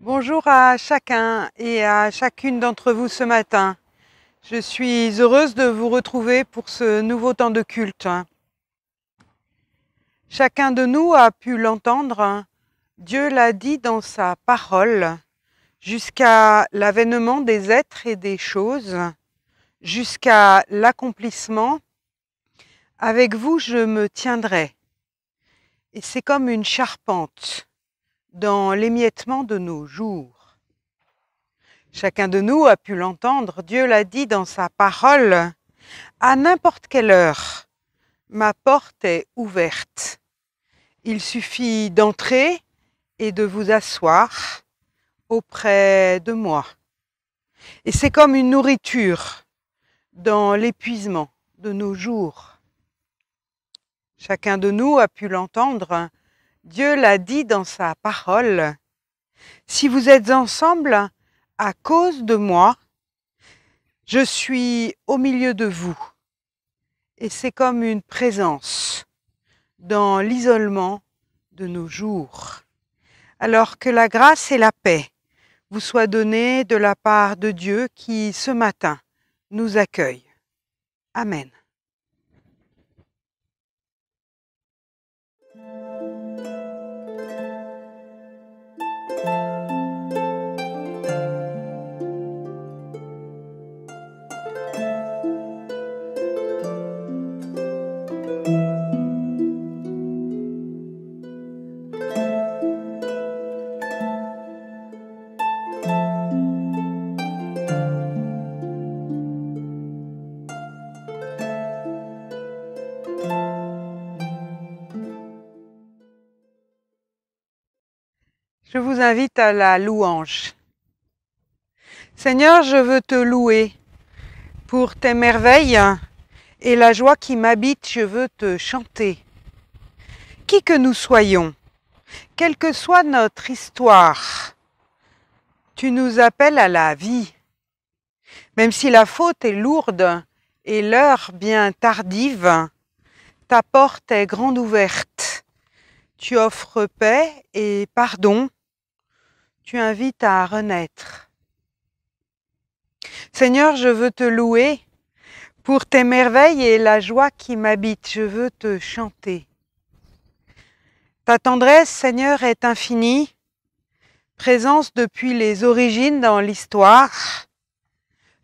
Bonjour à chacun et à chacune d'entre vous ce matin. Je suis heureuse de vous retrouver pour ce nouveau temps de culte. Chacun de nous a pu l'entendre. Dieu l'a dit dans sa parole, jusqu'à l'avènement des êtres et des choses, jusqu'à l'accomplissement. Avec vous, je me tiendrai. Et c'est comme une charpente dans l'émiettement de nos jours. Chacun de nous a pu l'entendre, Dieu l'a dit dans sa parole, à n'importe quelle heure, ma porte est ouverte. Il suffit d'entrer et de vous asseoir auprès de moi. Et c'est comme une nourriture dans l'épuisement de nos jours. Chacun de nous a pu l'entendre, Dieu l'a dit dans sa parole, si vous êtes ensemble, à cause de moi, je suis au milieu de vous. Et c'est comme une présence dans l'isolement de nos jours. Alors que la grâce et la paix vous soient données de la part de Dieu qui, ce matin, nous accueille. Amen. Je vous invite à la louange. Seigneur, je veux te louer pour tes merveilles et la joie qui m'habite, je veux te chanter. Qui que nous soyons, quelle que soit notre histoire, tu nous appelles à la vie. Même si la faute est lourde et l'heure bien tardive, ta porte est grande ouverte. Tu offres paix et pardon. Tu invites à renaître. Seigneur, je veux te louer pour tes merveilles et la joie qui m'habite. Je veux te chanter. Ta tendresse, Seigneur, est infinie, présence depuis les origines dans l'histoire,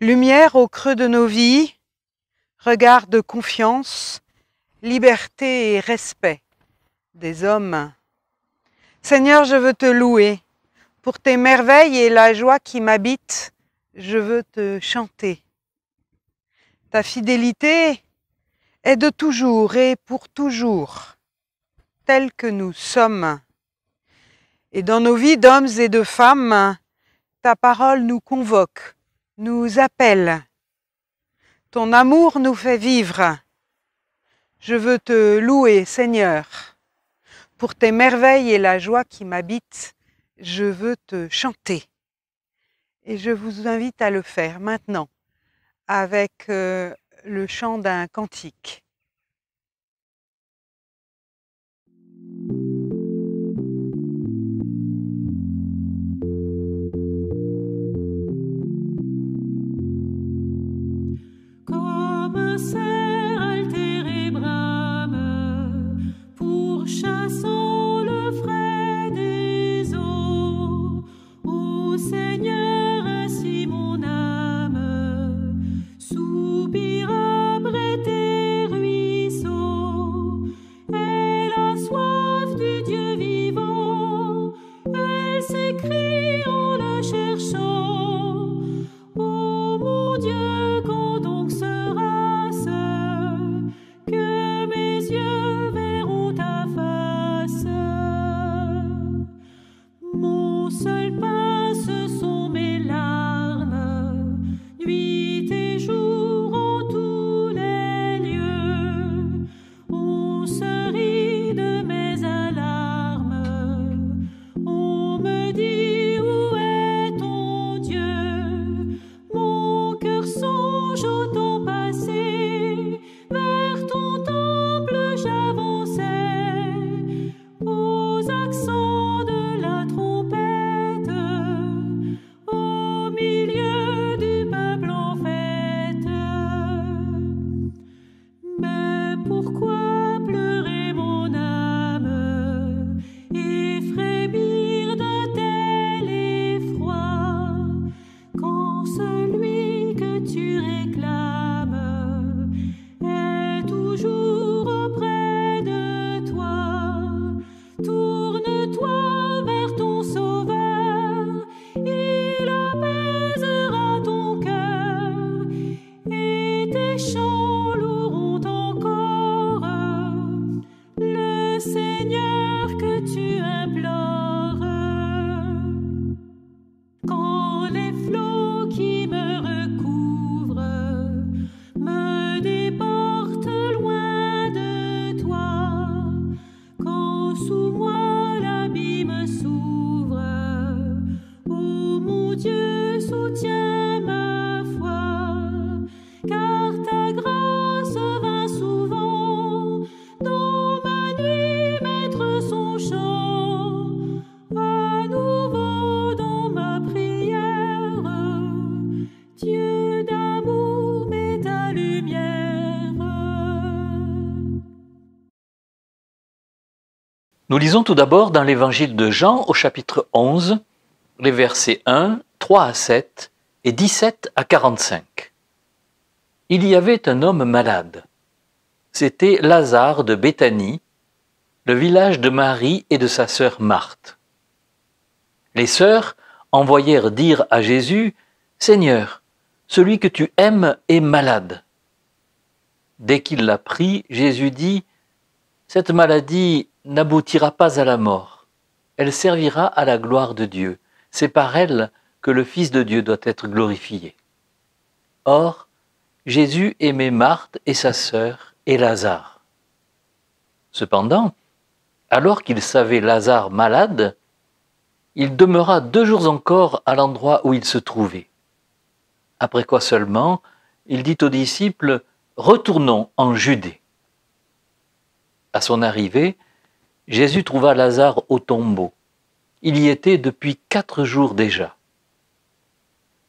lumière au creux de nos vies, regard de confiance, liberté et respect des hommes. Seigneur, je veux te louer pour tes merveilles et la joie qui m'habite. Je veux te chanter. Ta fidélité est de toujours et pour toujours, telle que nous sommes. Et dans nos vies d'hommes et de femmes, ta parole nous convoque, nous appelle. Ton amour nous fait vivre. Je veux te louer, Seigneur, pour tes merveilles et la joie qui m'habite. Je veux te chanter. Et je vous invite à le faire maintenant avec le chant d'un cantique. Comme un cerf altéré brame, pourchassant le frais des eaux. Ô Seigneur, ainsi mon âme soupire après tes ruisseaux. Elle a soif du Dieu vivant, elle s'écrie en le cherchant. Ô mon Dieu, quand donc sera-ce que mes yeux verront ta face? Mon seul pain, ce sont mes larmes, nuit et jour en tous les lieux. On se rit de mes alarmes, on me dit où est ton Dieu? Mon cœur songe au temps passé, vers ton temple j'avançais, aux accents de la trompette. Nous lisons tout d'abord dans l'évangile de Jean au chapitre 11, les versets 1, 3 à 7 et 17 à 45. Il y avait un homme malade. C'était Lazare de Béthanie, le village de Marie et de sa sœur Marthe. Les sœurs envoyèrent dire à Jésus, « Seigneur, celui que tu aimes est malade. » Dès qu'il l'apprit, Jésus dit, « Cette maladie n'aboutira pas à la mort. Elle servira à la gloire de Dieu. C'est par elle que le Fils de Dieu doit être glorifié. » Or, Jésus aimait Marthe et sa sœur et Lazare. Cependant, alors qu'il savait Lazare malade, il demeura 2 jours encore à l'endroit où il se trouvait. Après quoi seulement, il dit aux disciples, « Retournons en Judée. » À son arrivée, Jésus trouva Lazare au tombeau. Il y était depuis 4 jours déjà.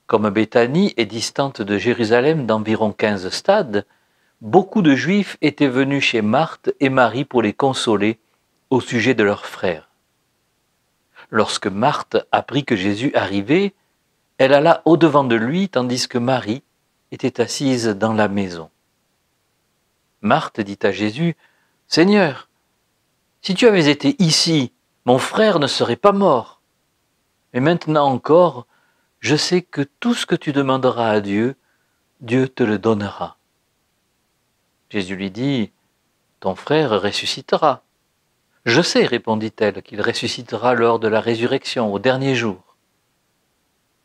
Comme Béthanie est distante de Jérusalem d'environ 15 stades, beaucoup de Juifs étaient venus chez Marthe et Marie pour les consoler au sujet de leur frère. Lorsque Marthe apprit que Jésus arrivait, elle alla au-devant de lui tandis que Marie était assise dans la maison. Marthe dit à Jésus, « Seigneur, si tu avais été ici, mon frère ne serait pas mort. Mais maintenant encore, je sais que tout ce que tu demanderas à Dieu, Dieu te le donnera. » Jésus lui dit, « Ton frère ressuscitera. » « Je sais, répondit-elle, qu'il ressuscitera lors de la résurrection, au dernier jour. »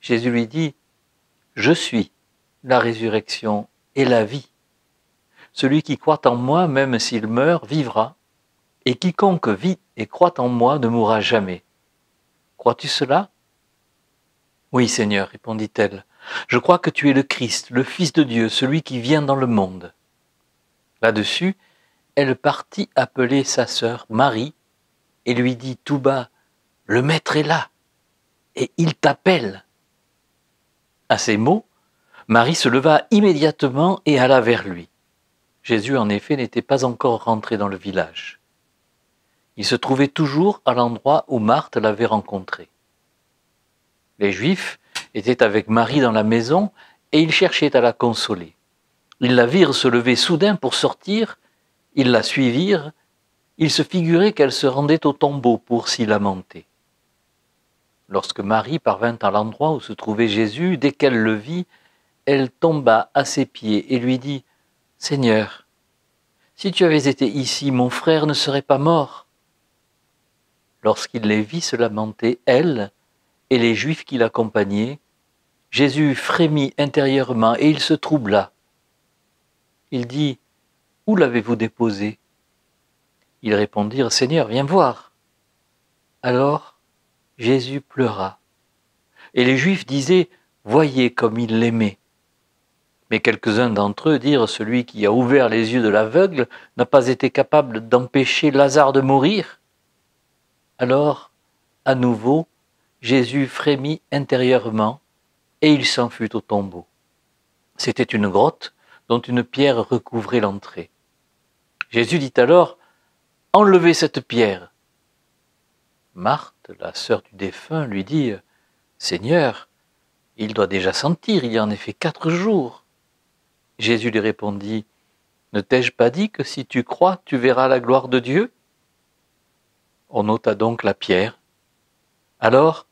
Jésus lui dit, « Je suis la résurrection et la vie. Celui qui croit en moi, même s'il meurt, vivra, et quiconque vit et croit en moi ne mourra jamais. Crois-tu cela ? » « Oui, Seigneur, répondit-elle, je crois que tu es le Christ, le Fils de Dieu, celui qui vient dans le monde. » Là-dessus, elle partit appeler sa sœur Marie et lui dit tout bas, « Le Maître est là, et il t'appelle. » À ces mots, Marie se leva immédiatement et alla vers lui. Jésus, en effet, n'était pas encore rentré dans le village. Il se trouvait toujours à l'endroit où Marthe l'avait rencontré. Les Juifs étaient avec Marie dans la maison et ils cherchaient à la consoler. Ils la virent se lever soudain pour sortir, ils la suivirent, ils se figuraient qu'elle se rendait au tombeau pour s'y lamenter. Lorsque Marie parvint à l'endroit où se trouvait Jésus, dès qu'elle le vit, elle tomba à ses pieds et lui dit, « Seigneur, si tu avais été ici, mon frère ne serait pas mort. » Lorsqu'il les vit se lamenter, elle et les Juifs qui l'accompagnaient, Jésus frémit intérieurement et il se troubla. Il dit, « Où l'avez-vous déposé ?» Ils répondirent, « Seigneur, viens voir. » Alors Jésus pleura. Et les Juifs disaient, « Voyez comme il l'aimait. » Mais quelques-uns d'entre eux dirent, « Celui qui a ouvert les yeux de l'aveugle n'a pas été capable d'empêcher Lazare de mourir. » Alors, à nouveau, Jésus frémit intérieurement et il s'en fut au tombeau. C'était une grotte dont une pierre recouvrait l'entrée. Jésus dit alors, « Enlevez cette pierre. » Marthe, la sœur du défunt, lui dit, « Seigneur, il doit déjà sentir, il y a en effet 4 jours. » Jésus lui répondit, « Ne t'ai-je pas dit que si tu crois, tu verras la gloire de Dieu ?» On ôta donc la pierre. Alors,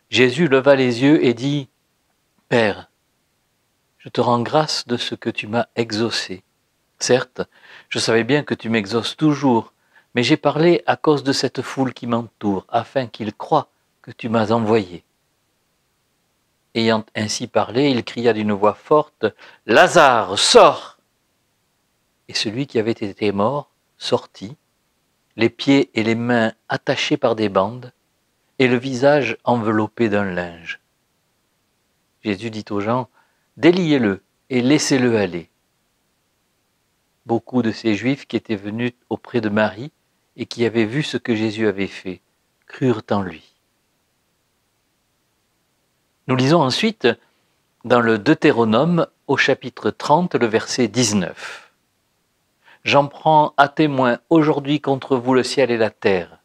Jésus leva les yeux et dit, « Père, je te rends grâce de ce que tu m'as exaucé. Certes, je savais bien que tu m'exauces toujours, mais j'ai parlé à cause de cette foule qui m'entoure, afin qu'ils croient que tu m'as envoyé. » Ayant ainsi parlé, il cria d'une voix forte, « Lazare, sors !» Et celui qui avait été mort sortit, les pieds et les mains attachés par des bandes, et le visage enveloppé d'un linge. Jésus dit aux gens, « Déliez-le et laissez-le aller. » Beaucoup de ces Juifs qui étaient venus auprès de Marie et qui avaient vu ce que Jésus avait fait, crurent en lui. Nous lisons ensuite dans le Deutéronome au chapitre 30, le verset 19. « J'en prends à témoin aujourd'hui contre vous le ciel et la terre,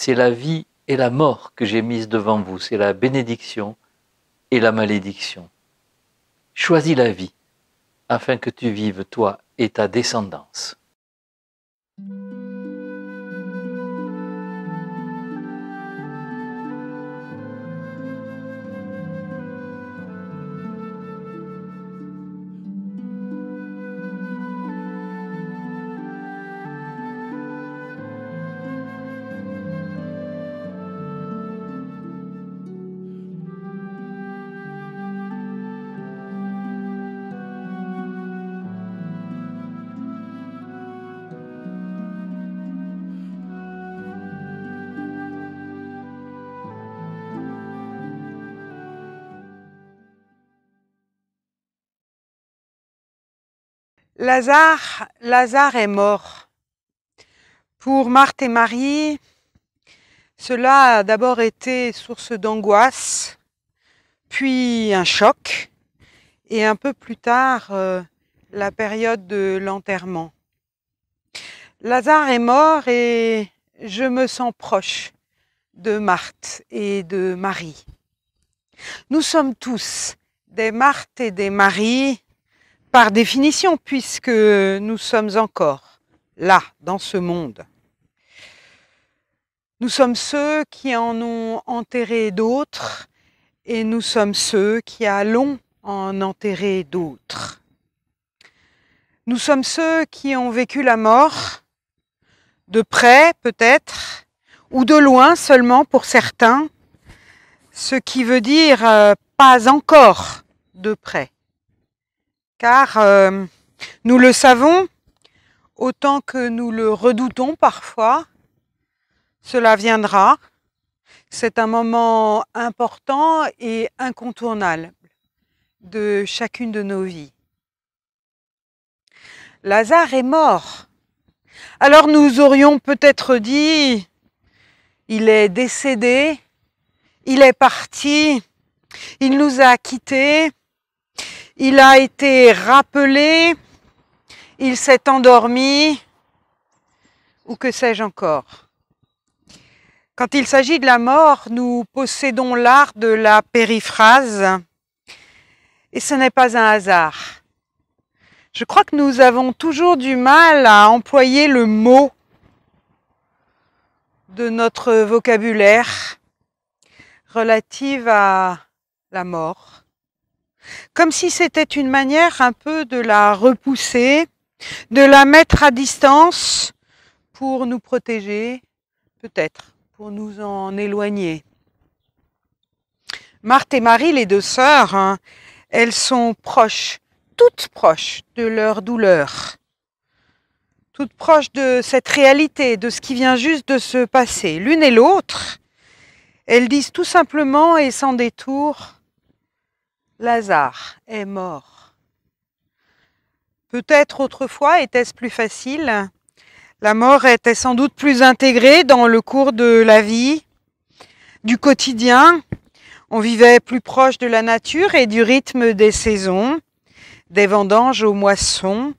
c'est la vie et la mort que j'ai mise devant vous, c'est la bénédiction et la malédiction. Choisis la vie, afin que tu vives, toi et ta descendance. Lazare est mort. Pour Marthe et Marie, cela a d'abord été source d'angoisse, puis un choc, et un peu plus tard, la période de l'enterrement. Lazare est mort et je me sens proche de Marthe et de Marie. Nous sommes tous des Marthe et des Marie, par définition, puisque nous sommes encore là, dans ce monde. Nous sommes ceux qui en ont enterré d'autres et nous sommes ceux qui allons en enterrer d'autres. Nous sommes ceux qui ont vécu la mort, de près peut-être, ou de loin seulement pour certains, ce qui veut dire pas encore de près. Car nous le savons, autant que nous le redoutons parfois, cela viendra. C'est un moment important et incontournable de chacune de nos vies. Lazare est mort. Alors nous aurions peut-être dit, il est décédé, il est parti, il nous a quittés, il a été rappelé, il s'est endormi, ou que sais-je encore. Quand il s'agit de la mort, nous possédons l'art de la périphrase, et ce n'est pas un hasard. Je crois que nous avons toujours du mal à employer le mot de notre vocabulaire relative à la mort. Comme si c'était une manière un peu de la repousser, de la mettre à distance pour nous protéger, peut-être, pour nous en éloigner. Marthe et Marie, les deux sœurs, elles sont proches, toutes proches de leur douleur, toutes proches de cette réalité, de ce qui vient juste de se passer. L'une et l'autre, elles disent tout simplement et sans détour, Lazare est mort. Peut-être autrefois était-ce plus facile. La mort était sans doute plus intégrée dans le cours de la vie, du quotidien. On vivait plus proche de la nature et du rythme des saisons, des vendanges aux moissons,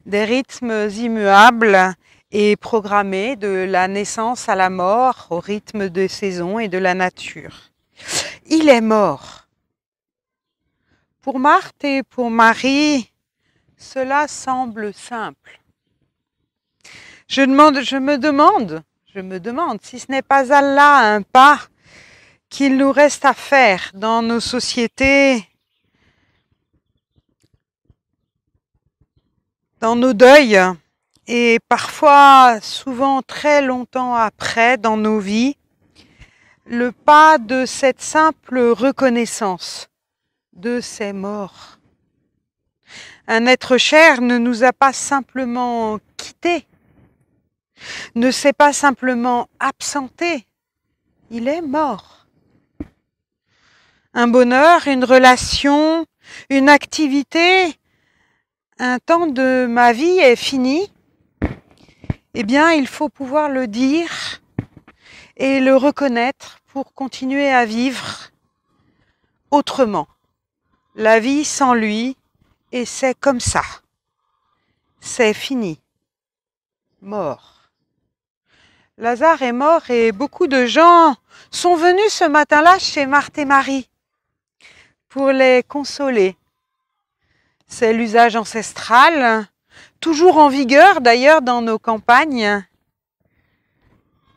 des rythmes immuables et programmés de la naissance à la mort au rythme des saisons et de la nature. Il est mort. Pour Marthe et pour Marie, cela semble simple. Je me demande si ce n'est pas là un pas qu'il nous reste à faire dans nos sociétés, dans nos deuils, et parfois, souvent très longtemps après, dans nos vies, le pas de cette simple reconnaissance de ces morts. Un être cher ne nous a pas simplement quittés, ne s'est pas simplement absenté, il est mort. Un bonheur, une relation, une activité, un temps de ma vie est fini. Eh bien, il faut pouvoir le dire et le reconnaître pour continuer à vivre autrement. La vie sans lui, et c'est comme ça. C'est fini. Mort. Lazare est mort et beaucoup de gens sont venus ce matin-là chez Marthe et Marie pour les consoler. C'est l'usage ancestral, toujours en vigueur d'ailleurs dans nos campagnes.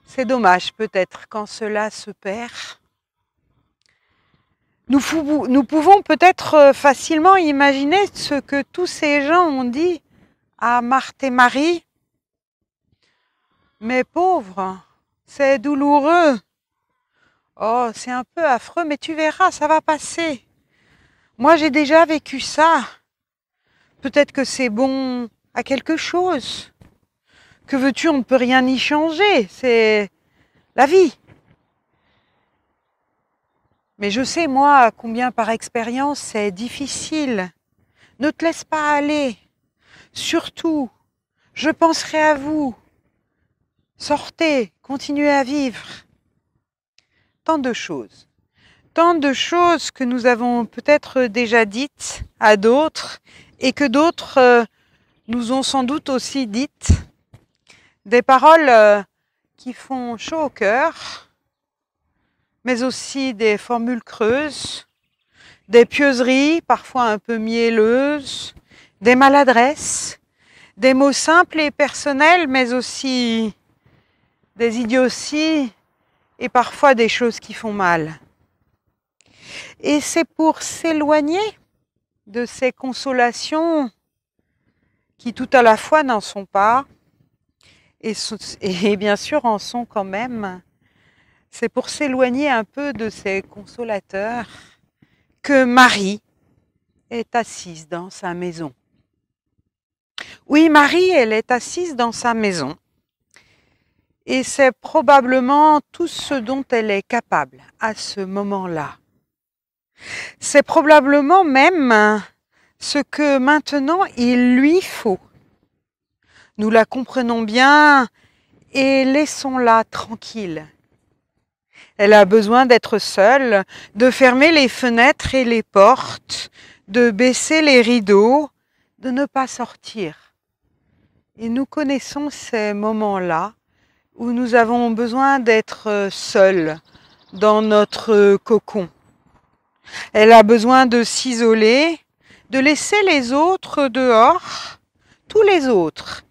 C'est dommage peut-être quand cela se perd. Nous pouvons peut-être facilement imaginer ce que tous ces gens ont dit à Marthe et Marie. Mais pauvre, c'est douloureux. Oh, c'est un peu affreux, mais tu verras, ça va passer. Moi, j'ai déjà vécu ça. Peut-être que c'est bon à quelque chose. Que veux-tu, on ne peut rien y changer. C'est la vie. Mais je sais, moi, combien par expérience c'est difficile. Ne te laisse pas aller. Surtout, je penserai à vous. Sortez, continuez à vivre. Tant de choses que nous avons peut-être déjà dites à d'autres et que d'autres nous ont sans doute aussi dites. Des paroles qui font chaud au cœur, mais aussi des formules creuses, des pieuseries parfois un peu mielleuses, des maladresses, des mots simples et personnels, mais aussi des idioties et parfois des choses qui font mal. Et c'est pour s'éloigner de ces consolations qui tout à la fois n'en sont pas et bien sûr en sont quand même. C'est pour s'éloigner un peu de ces consolateurs que Marie est assise dans sa maison. Oui, Marie, elle est assise dans sa maison. Et c'est probablement tout ce dont elle est capable à ce moment-là. C'est probablement même ce que maintenant il lui faut. Nous la comprenons bien et laissons-la tranquille. Elle a besoin d'être seule, de fermer les fenêtres et les portes, de baisser les rideaux, de ne pas sortir. Et nous connaissons ces moments-là où nous avons besoin d'être seuls dans notre cocon. Elle a besoin de s'isoler, de laisser les autres dehors, tous les autres,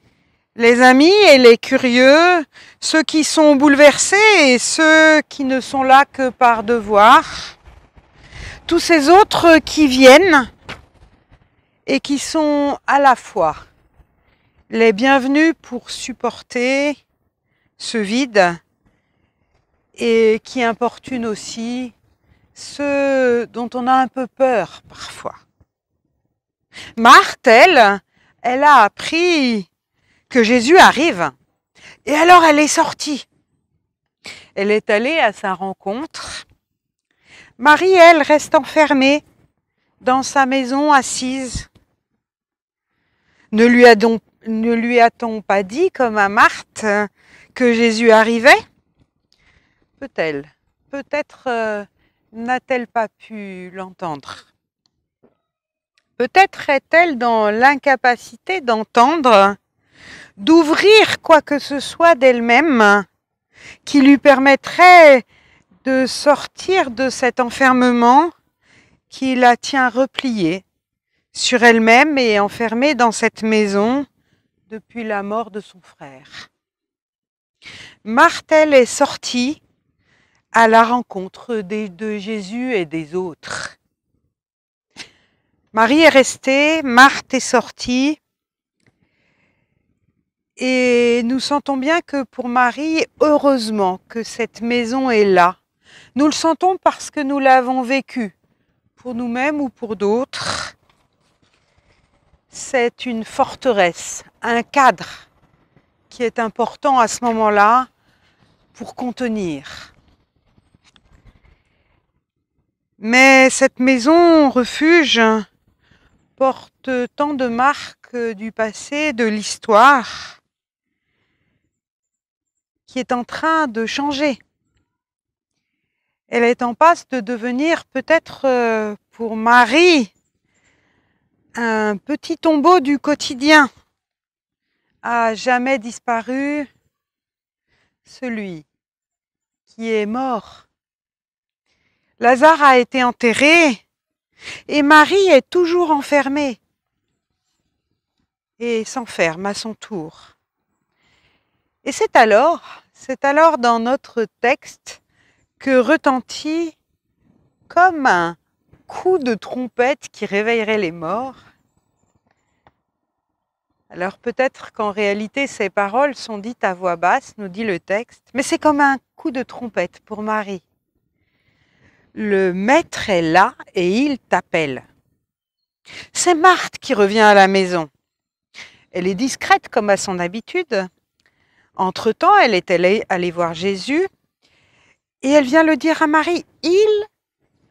les amis et les curieux, ceux qui sont bouleversés et ceux qui ne sont là que par devoir, tous ces autres qui viennent et qui sont à la fois les bienvenus pour supporter ce vide et qui importunent aussi ceux dont on a un peu peur parfois. Marthe, elle a appris que Jésus arrive et alors elle est sortie. Elle est allée à sa rencontre. Marie, elle, reste enfermée dans sa maison assise. Ne lui a-t-on pas dit, comme à Marthe, que Jésus arrivait? Peut-être n'a-t-elle pas pu l'entendre. Peut-être est-elle dans l'incapacité d'entendre, d'ouvrir quoi que ce soit d'elle-même qui lui permettrait de sortir de cet enfermement qui la tient repliée sur elle-même et enfermée dans cette maison depuis la mort de son frère. Marthe, elle, est sortie à la rencontre de Jésus et des autres. Marie est restée, Marthe est sortie, et nous sentons bien que pour Marie, heureusement que cette maison est là. Nous le sentons parce que nous l'avons vécu, pour nous-mêmes ou pour d'autres. C'est une forteresse, un cadre qui est important à ce moment-là pour contenir. Mais cette maison refuge porte tant de marques du passé, de l'histoire, qui est en train de changer. Elle est en passe de devenir peut-être pour Marie un petit tombeau du quotidien, à jamais disparu, celui qui est mort. Lazare a été enterré et Marie est toujours enfermée et s'enferme à son tour. Et c'est alors dans notre texte que retentit comme un coup de trompette qui réveillerait les morts. Alors peut-être qu'en réalité ces paroles sont dites à voix basse, nous dit le texte, mais c'est comme un coup de trompette pour Marie. Le maître est là et il t'appelle. C'est Marthe qui revient à la maison. Elle est discrète comme à son habitude. Entre-temps, elle est allée voir Jésus et elle vient le dire à Marie, il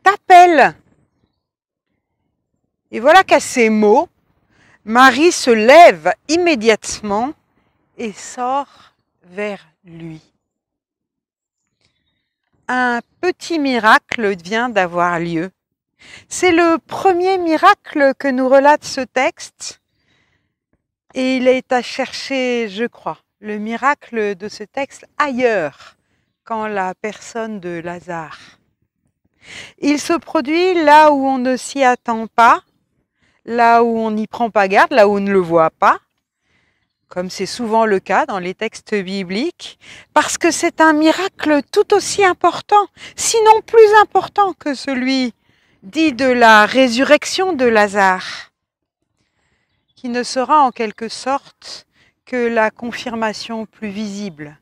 t'appelle. Et voilà qu'à ces mots, Marie se lève immédiatement et sort vers lui. Un petit miracle vient d'avoir lieu. C'est le premier miracle que nous relate ce texte et il est à chercher, je crois, le miracle de ce texte ailleurs qu'en la personne de Lazare. Il se produit là où on ne s'y attend pas, là où on n'y prend pas garde, là où on ne le voit pas, comme c'est souvent le cas dans les textes bibliques, parce que c'est un miracle tout aussi important, sinon plus important que celui dit de la résurrection de Lazare, qui ne sera en quelque sorte que la confirmation plus visible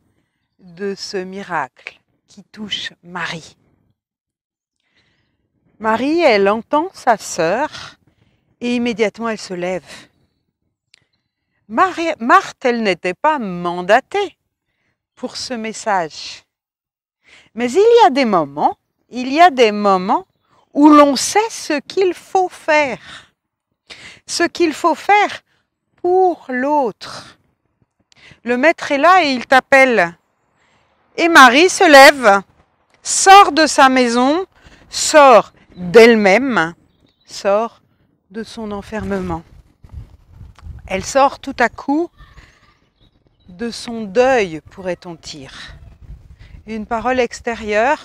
de ce miracle qui touche Marie. Marie, elle entend sa sœur et immédiatement elle se lève. Marthe, elle n'était pas mandatée pour ce message. Mais il y a des moments où l'on sait ce qu'il faut faire. Ce qu'il faut faire pour l'autre. Le maître est là et il t'appelle. Et Marie se lève, sort de sa maison, sort d'elle-même, sort de son enfermement. Elle sort tout à coup de son deuil, pourrait-on dire. Une parole extérieure,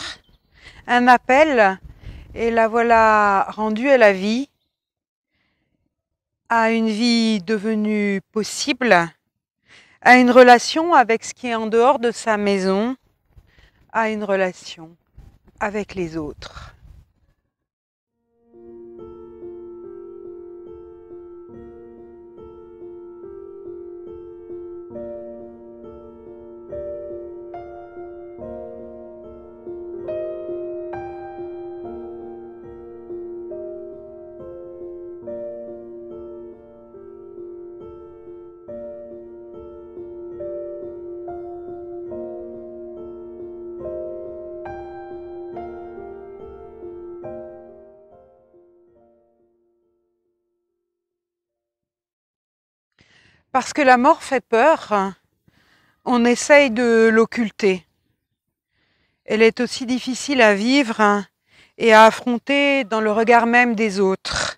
un appel, et la voilà rendue à la vie, à une vie devenue possible, à une relation avec ce qui est en dehors de sa maison, à une relation avec les autres. Parce que la mort fait peur, on essaye de l'occulter. Elle est aussi difficile à vivre et à affronter dans le regard même des autres.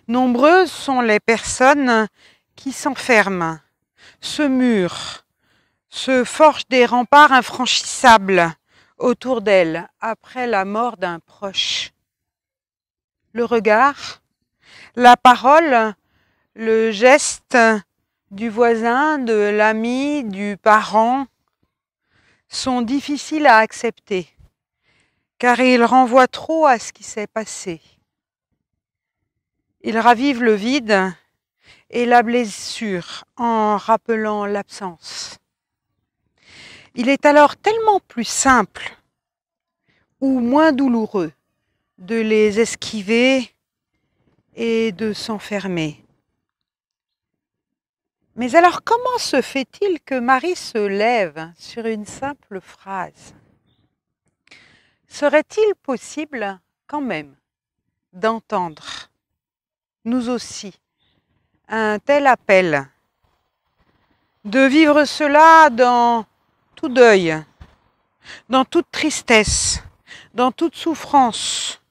Nombreuses sont les personnes qui s'enferment, se murent, se forgent des remparts infranchissables autour d'elles après la mort d'un proche. Le regard, la parole, le geste du voisin, de l'ami, du parent sont difficiles à accepter car ils renvoient trop à ce qui s'est passé. Ils ravivent le vide et la blessure en rappelant l'absence. Il est alors tellement plus simple ou moins douloureux de les esquiver et de s'enfermer. Mais alors comment se fait-il que Marie se lève sur une simple phrase? Serait-il possible quand même d'entendre, nous aussi, un tel appel, de vivre cela dans tout deuil, dans toute tristesse, dans toute souffrance,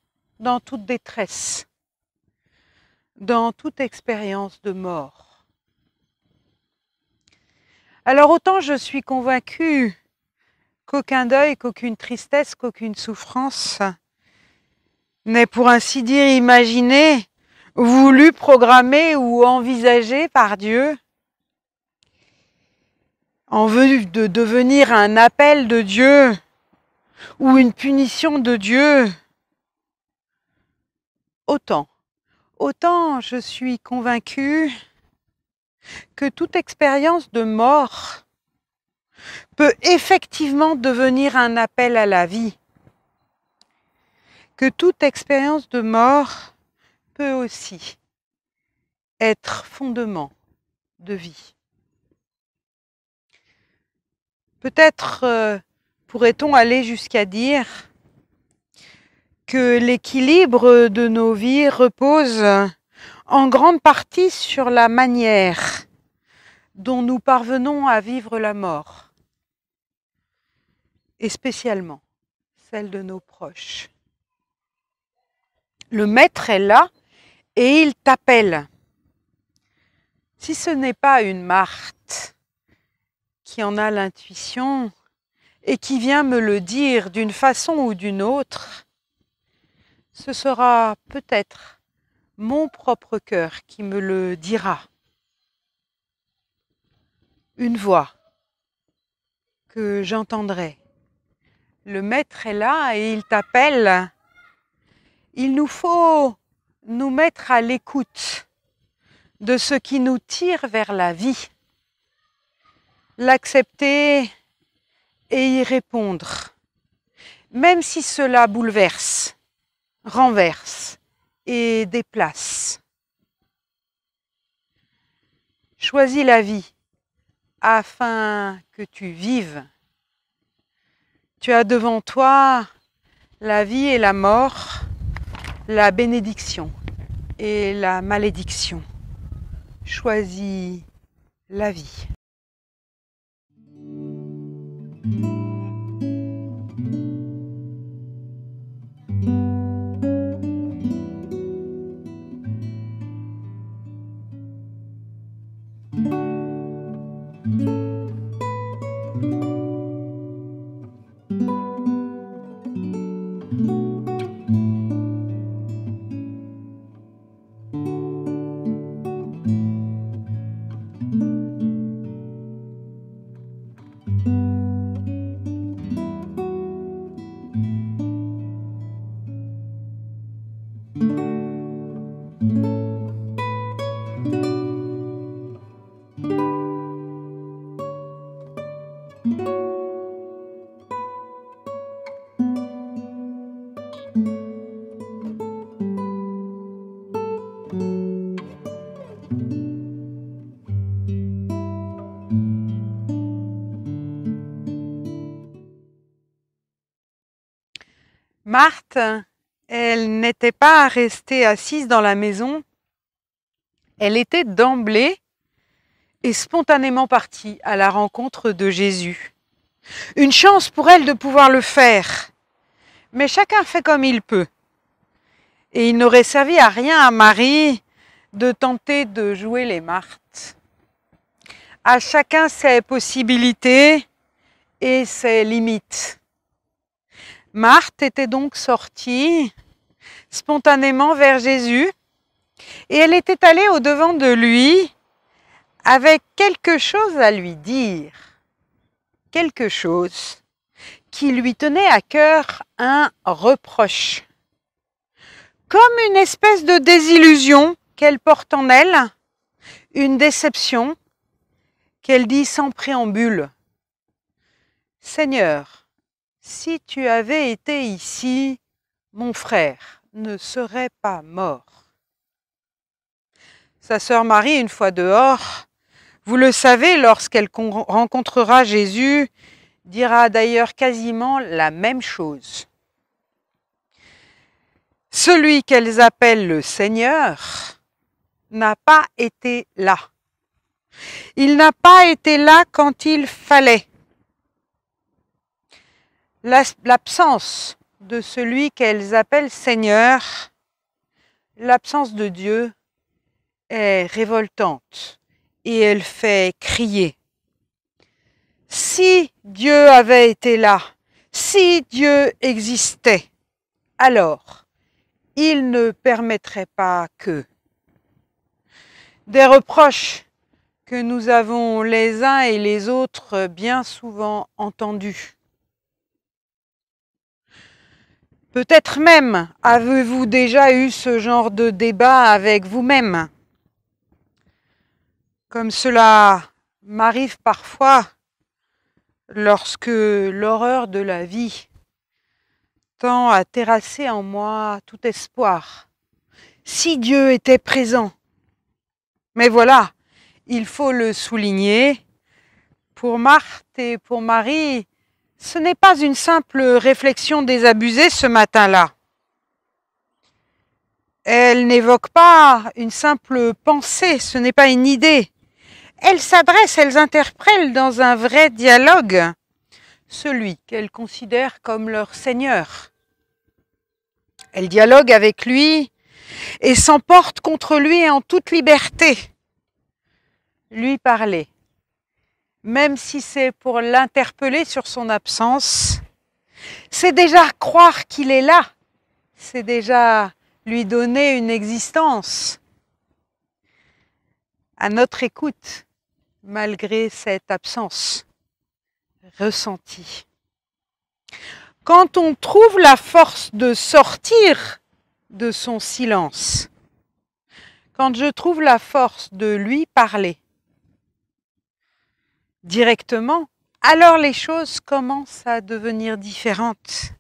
dans toute détresse, dans toute expérience de mort? Alors autant je suis convaincue qu'aucun deuil, qu'aucune tristesse, qu'aucune souffrance n'est pour ainsi dire imaginé, voulu, programmé ou envisagé par Dieu, en vue de devenir un appel de Dieu ou une punition de Dieu. Autant je suis convaincue que toute expérience de mort peut effectivement devenir un appel à la vie. Que toute expérience de mort peut aussi être fondement de vie. Peut-être pourrait-on aller jusqu'à dire que l'équilibre de nos vies repose en grande partie sur la manière dont nous parvenons à vivre la mort, et spécialement celle de nos proches. Le Maître est là et il t'appelle. Si ce n'est pas une Marthe qui en a l'intuition et qui vient me le dire d'une façon ou d'une autre, ce sera peut-être mon propre cœur qui me le dira. Une voix que j'entendrai. Le Maître est là et il t'appelle. Il nous faut nous mettre à l'écoute de ce qui nous tire vers la vie, l'accepter et y répondre, même si cela bouleverse, renverse et déplace. Choisis la vie afin que tu vives. Tu as devant toi la vie et la mort, la bénédiction et la malédiction. Choisis la vie. Marthe, elle n'était pas restée assise dans la maison, elle était d'emblée et spontanément partie à la rencontre de Jésus. Une chance pour elle de pouvoir le faire, mais chacun fait comme il peut. Et il n'aurait servi à rien à Marie de tenter de jouer les Marthes. À chacun ses possibilités et ses limites. Marthe était donc sortie spontanément vers Jésus et elle était allée au-devant de lui avec quelque chose à lui dire, quelque chose qui lui tenait à cœur, un reproche, comme une espèce de désillusion qu'elle porte en elle, une déception qu'elle dit sans préambule. Seigneur, si tu avais été ici, mon frère ne serait pas mort. Sa sœur Marie, une fois dehors, vous le savez, lorsqu'elle rencontrera Jésus, dira d'ailleurs quasiment la même chose. Celui qu'elles appellent le Seigneur n'a pas été là. Il n'a pas été là quand il fallait. L'absence de celui qu'elles appellent Seigneur, l'absence de Dieu est révoltante et elle fait crier. Si Dieu avait été là, si Dieu existait, alors il ne permettrait pas que des reproches que nous avons les uns et les autres bien souvent entendus. Peut-être même avez-vous déjà eu ce genre de débat avec vous-même. Comme cela m'arrive parfois lorsque l'horreur de la vie tend à terrasser en moi tout espoir. Si Dieu était présent. Mais voilà, il faut le souligner, pour Marthe et pour Marie, ce n'est pas une simple réflexion désabusée ce matin-là. Elle n'évoque pas une simple pensée, ce n'est pas une idée. Elles s'adressent, elles interprètent dans un vrai dialogue celui qu'elles considèrent comme leur Seigneur. Elles dialoguent avec lui et s'emportent contre lui en toute liberté. Lui parler, même si c'est pour l'interpeller sur son absence, c'est déjà croire qu'il est là, c'est déjà lui donner une existence. À notre écoute, malgré cette absence ressentie. Quand on trouve la force de sortir de son silence, quand je trouve la force de lui parler directement, alors les choses commencent à devenir différentes.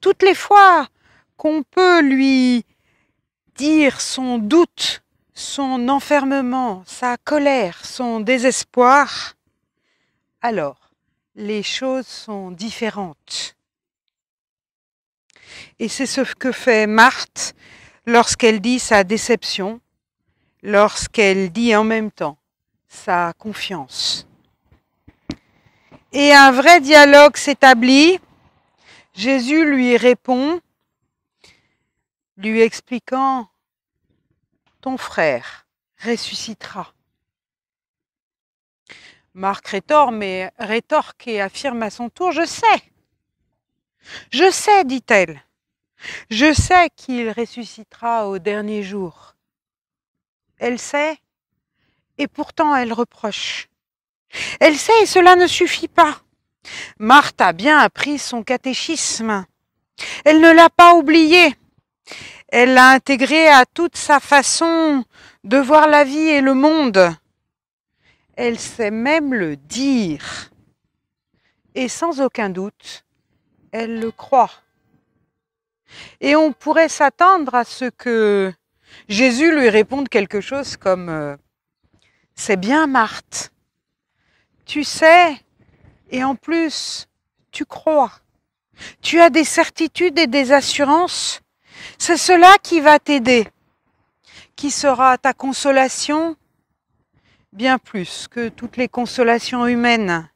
Toutes les fois qu'on peut lui dire son doute, son enfermement, sa colère, son désespoir, alors les choses sont différentes. Et c'est ce que fait Marthe lorsqu'elle dit sa déception, lorsqu'elle dit en même temps sa confiance. Et un vrai dialogue s'établit. Jésus lui répond, lui expliquant « Ton frère ressuscitera ». Marc rétorque et affirme à son tour « Je sais, dit-elle, je sais qu'il ressuscitera au dernier jour. » Elle sait, et pourtant elle reproche. Elle sait et cela ne suffit pas. Marthe a bien appris son catéchisme. Elle ne l'a pas oublié. Elle l'a intégré à toute sa façon de voir la vie et le monde. Elle sait même le dire. Et sans aucun doute, elle le croit. Et on pourrait s'attendre à ce que Jésus lui réponde quelque chose comme « C'est bien, Marthe. Tu sais, et en plus, tu crois. Tu as des certitudes et des assurances. C'est cela qui va t'aider, qui sera ta consolation, bien plus que toutes les consolations humaines. »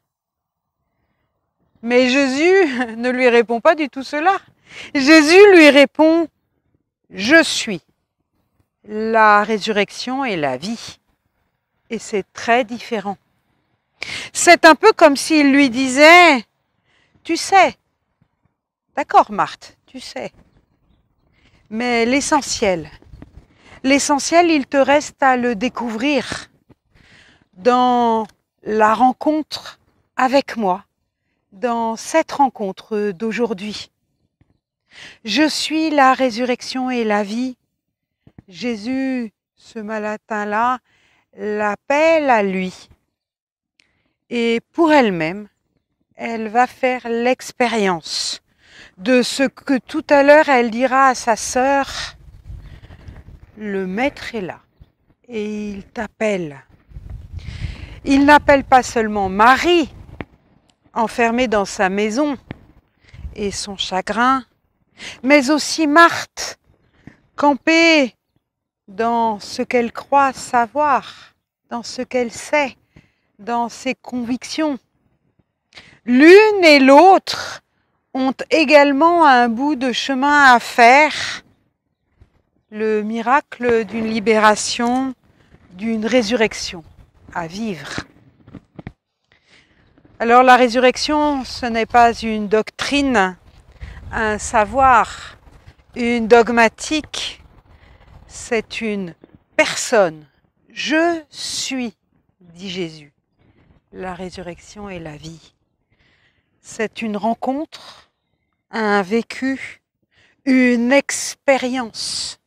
Mais Jésus ne lui répond pas du tout cela. Jésus lui répond « Je suis la résurrection et la vie. » Et c'est très différent. C'est un peu comme s'il lui disait « Tu sais, d'accord Marthe, tu sais, mais l'essentiel, il te reste à le découvrir dans la rencontre avec moi, dans cette rencontre d'aujourd'hui. Je suis la résurrection et la vie. » Jésus, ce matin-là, l'appelle à lui. Et pour elle-même, elle va faire l'expérience de ce que tout à l'heure elle dira à sa sœur, le maître est là et il t'appelle. Il n'appelle pas seulement Marie, enfermée dans sa maison et son chagrin, mais aussi Marthe, campée dans ce qu'elle croit savoir, dans ce qu'elle sait, dans ses convictions. L'une et l'autre ont également un bout de chemin à faire, le miracle d'une libération, d'une résurrection à vivre. Alors la résurrection, ce n'est pas une doctrine, un savoir, une dogmatique, c'est une personne. Je suis, dit Jésus. La résurrection est la vie. C'est une rencontre, un vécu, une expérience.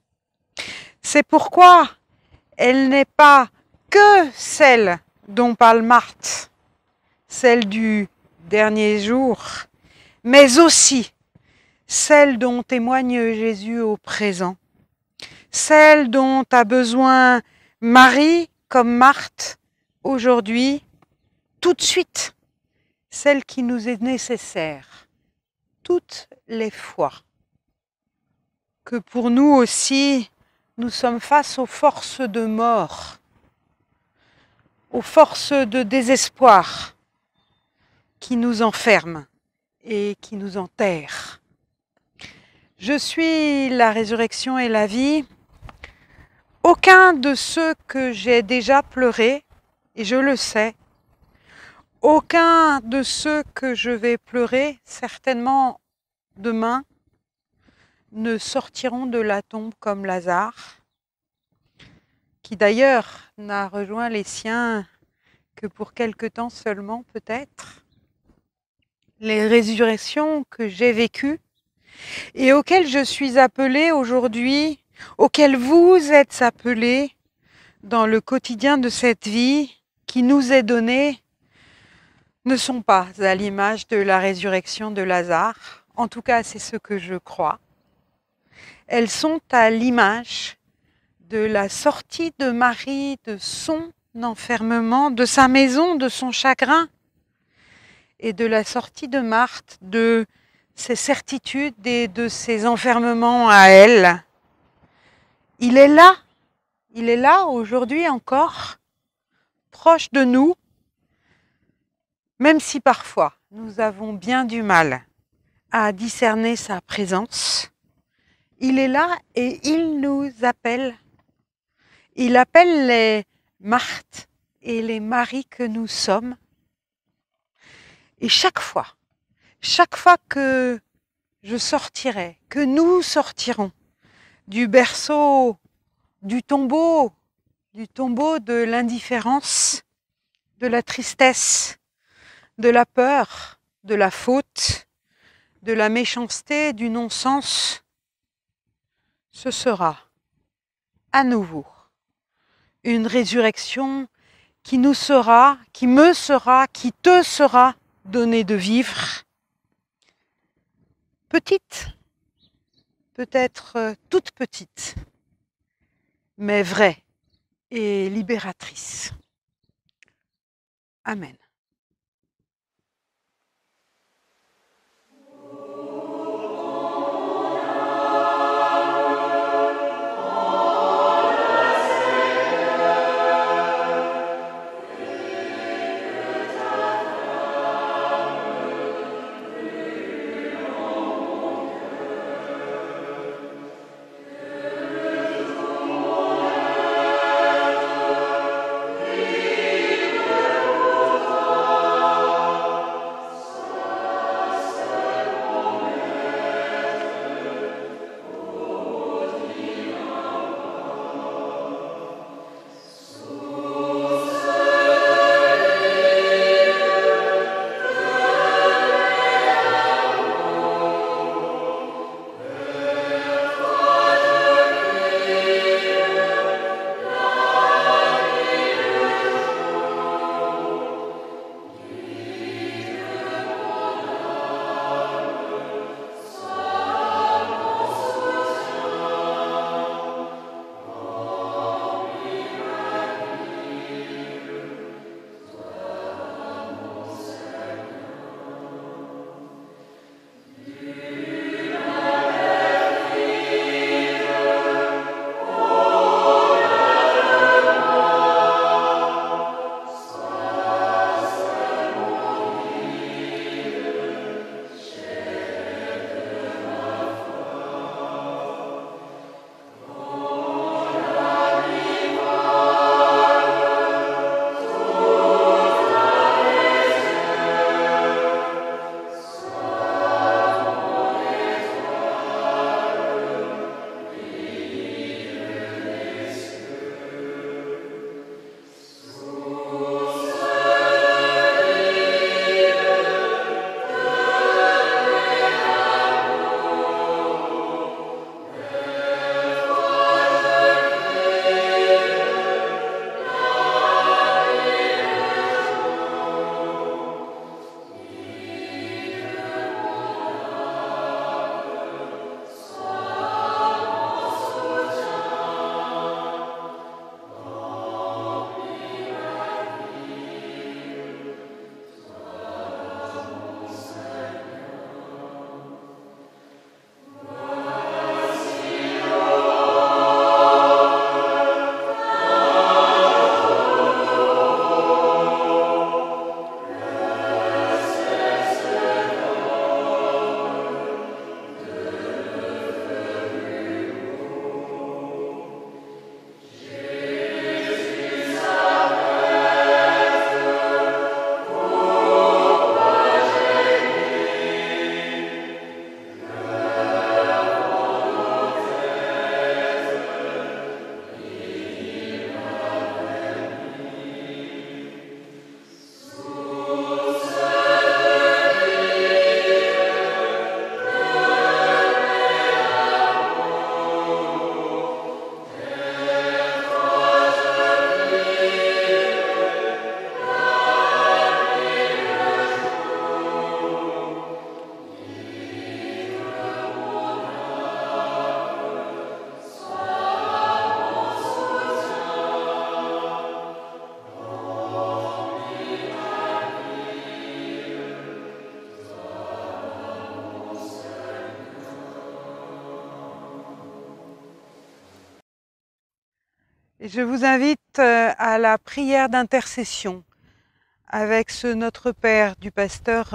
C'est pourquoi elle n'est pas que celle dont parle Marthe, celle du dernier jour, mais aussi celle dont témoigne Jésus au présent, celle dont a besoin Marie comme Marthe aujourd'hui, tout de suite, celle qui nous est nécessaire, toutes les fois que pour nous aussi, nous sommes face aux forces de mort, aux forces de désespoir qui nous enferment et qui nous enterrent. Je suis la résurrection et la vie. Aucun de ceux que j'ai déjà pleuré, et je le sais, aucun de ceux que je vais pleurer, certainement demain, ne sortiront de la tombe comme Lazare, qui d'ailleurs n'a rejoint les siens que pour quelque temps seulement peut-être. Les résurrections que j'ai vécues et auxquelles je suis appelée aujourd'hui, auxquelles vous êtes appelés dans le quotidien de cette vie qui nous est donnée, ne sont pas à l'image de la résurrection de Lazare. En tout cas, c'est ce que je crois. Elles sont à l'image de la sortie de Marie, de son enfermement, de sa maison, de son chagrin, et de la sortie de Marthe, de ses certitudes et de ses enfermements à elle. Il est là aujourd'hui encore, proche de nous, même si parfois nous avons bien du mal à discerner sa présence. Il est là et il nous appelle. Il appelle les Marthe et les Marie que nous sommes. Et chaque fois que je sortirai, que nous sortirons du berceau, du tombeau de l'indifférence, de la tristesse, de la peur, de la faute, de la méchanceté, du non-sens, ce sera à nouveau une résurrection qui nous sera, qui me sera, qui te sera donnée de vivre. Petite, peut-être toute petite, mais vraie et libératrice. Amen. Et je vous invite à la prière d'intercession avec ce Notre Père du pasteur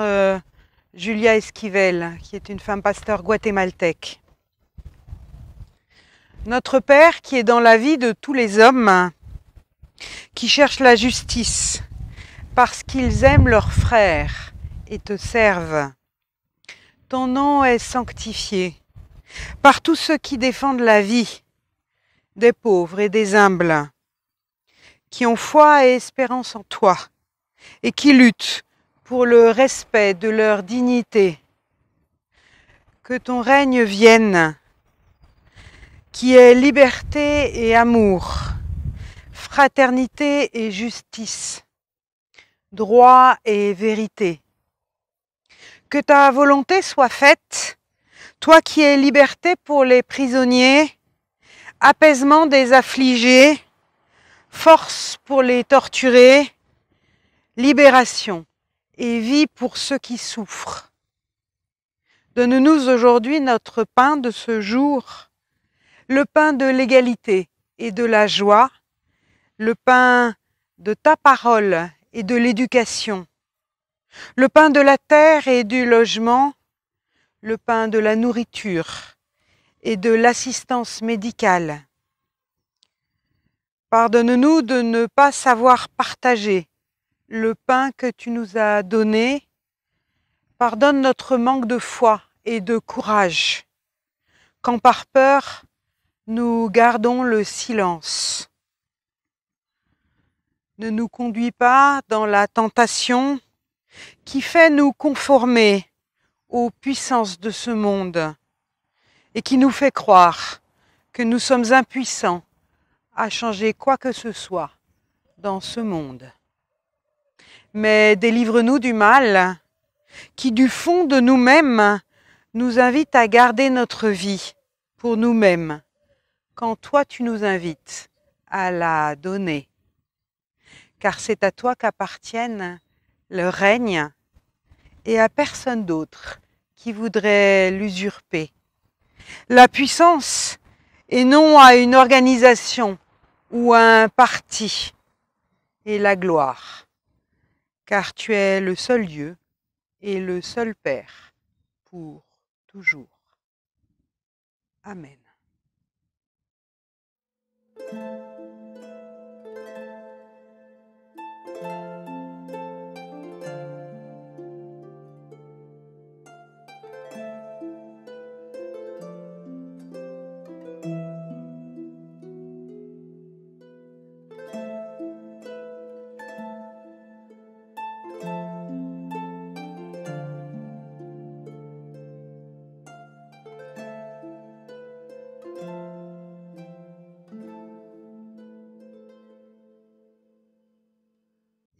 Julia Esquivel, qui est une femme pasteur guatémaltèque. Notre Père qui est dans la vie de tous les hommes, qui cherchent la justice, parce qu'ils aiment leurs frères et te servent. Ton nom est sanctifié par tous ceux qui défendent la vie des pauvres et des humbles, qui ont foi et espérance en toi et qui luttent pour le respect de leur dignité. Que ton règne vienne, qui est liberté et amour, fraternité et justice, droit et vérité. Que ta volonté soit faite, toi qui es liberté pour les prisonniers, apaisement des affligés, force pour les torturés, libération et vie pour ceux qui souffrent. Donne-nous aujourd'hui notre pain de ce jour, le pain de l'égalité et de la joie, le pain de ta parole et de l'éducation, le pain de la terre et du logement, le pain de la nourriture et de l'assistance médicale. Pardonne-nous de ne pas savoir partager le pain que tu nous as donné. Pardonne notre manque de foi et de courage, quand par peur, nous gardons le silence. Ne nous conduis pas dans la tentation qui fait nous conformer aux puissances de ce monde et qui nous fait croire que nous sommes impuissants à changer quoi que ce soit dans ce monde. Mais délivre-nous du mal qui, du fond de nous-mêmes, nous invite à garder notre vie pour nous-mêmes, quand toi tu nous invites à la donner. Car c'est à toi qu'appartiennent le règne et à personne d'autre qui voudrait l'usurper. La puissance et non à une organisation ou à un parti, et la gloire, car tu es le seul Dieu et le seul Père pour toujours. Amen.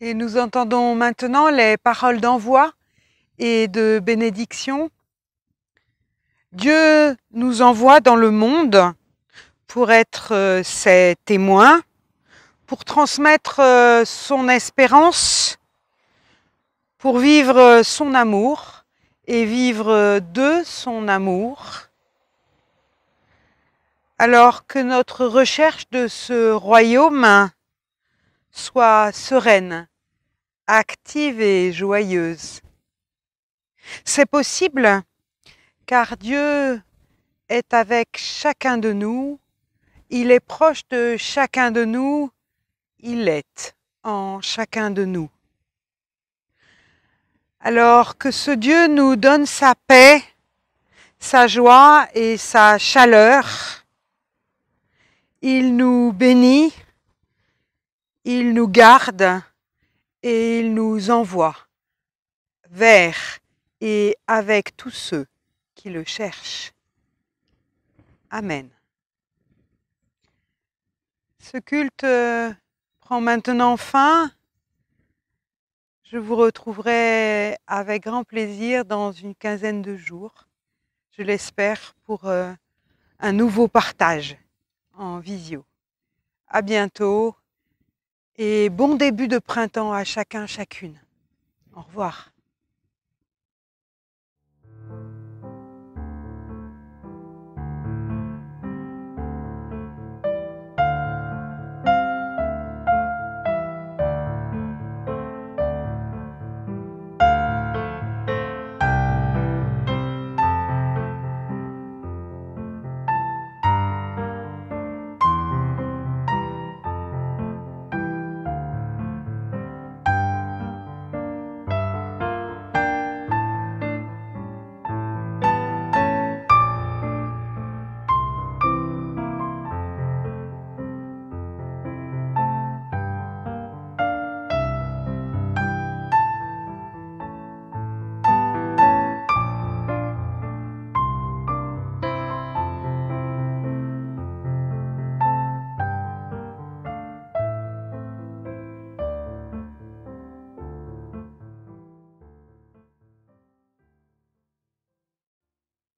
Et nous entendons maintenant les paroles d'envoi et de bénédiction. Dieu nous envoie dans le monde pour être ses témoins, pour transmettre son espérance, pour vivre son amour et vivre de son amour. Alors que notre recherche de ce royaume soit sereine, active et joyeuse. C'est possible car Dieu est avec chacun de nous, il est proche de chacun de nous, il est en chacun de nous. Alors que ce Dieu nous donne sa paix, sa joie et sa chaleur, il nous bénit, il nous garde et il nous envoie vers et avec tous ceux qui le cherchent. Amen. Ce culte prend maintenant fin. Je vous retrouverai avec grand plaisir dans une quinzaine de jours, je l'espère, pour un nouveau partage en visio. À bientôt et bon début de printemps à chacun, chacune. Au revoir.